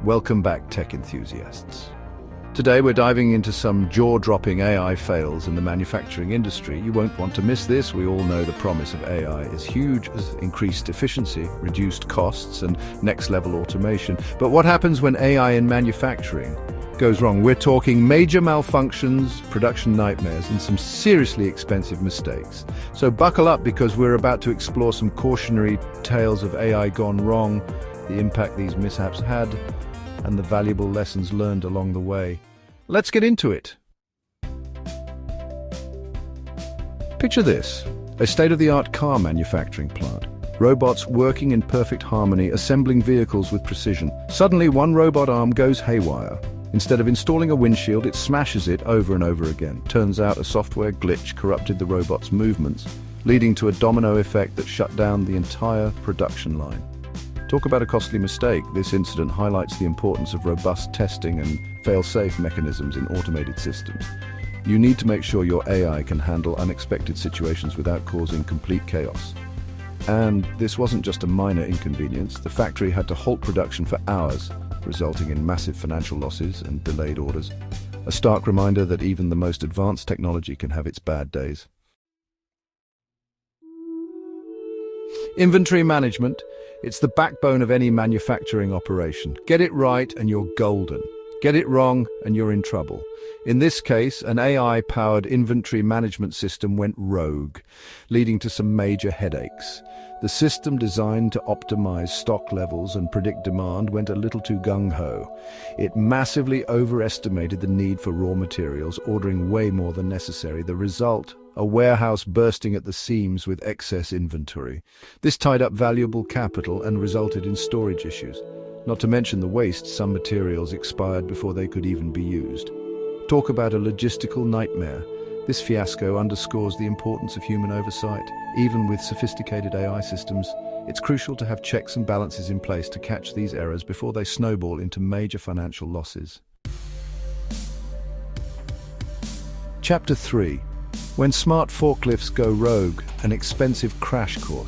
Welcome back, tech enthusiasts. Today we're diving into some jaw-dropping AI fails in the manufacturing industry. You won't want to miss this. We all know the promise of AI is huge as increased efficiency, reduced costs, and next-level automation. But what happens when AI in manufacturing goes wrong? We're talking major malfunctions, production nightmares, and some seriously expensive mistakes. So buckle up, because we're about to explore some cautionary tales of AI gone wrong, the impact these mishaps had, and the valuable lessons learned along the way. Let's get into it. Picture this: a state-of-the-art car manufacturing plant. Robots working in perfect harmony, assembling vehicles with precision. Suddenly, one robot arm goes haywire. Instead of installing a windshield, it smashes it over and over again. Turns out a software glitch corrupted the robot's movements, leading to a domino effect that shut down the entire production line. Talk about a costly mistake. This incident highlights the importance of robust testing and fail-safe mechanisms in automated systems. You need to make sure your AI can handle unexpected situations without causing complete chaos. And this wasn't just a minor inconvenience. The factory had to halt production for hours, resulting in massive financial losses and delayed orders. A stark reminder that even the most advanced technology can have its bad days. Inventory management. It's the backbone of any manufacturing operation. Get it right and you're golden. Get it wrong and you're in trouble. In this case, an AI-powered inventory management system went rogue, leading to some major headaches. The system, designed to optimize stock levels and predict demand, went a little too gung-ho. It massively overestimated the need for raw materials, ordering way more than necessary. The result: a warehouse bursting at the seams with excess inventory. This tied up valuable capital and resulted in storage issues. Not to mention the waste, some materials expired before they could even be used. Talk about a logistical nightmare. This fiasco underscores the importance of human oversight. Even with sophisticated AI systems, it's crucial to have checks and balances in place to catch these errors before they snowball into major financial losses. Chapter 3. When smart forklifts go rogue, an expensive crash course.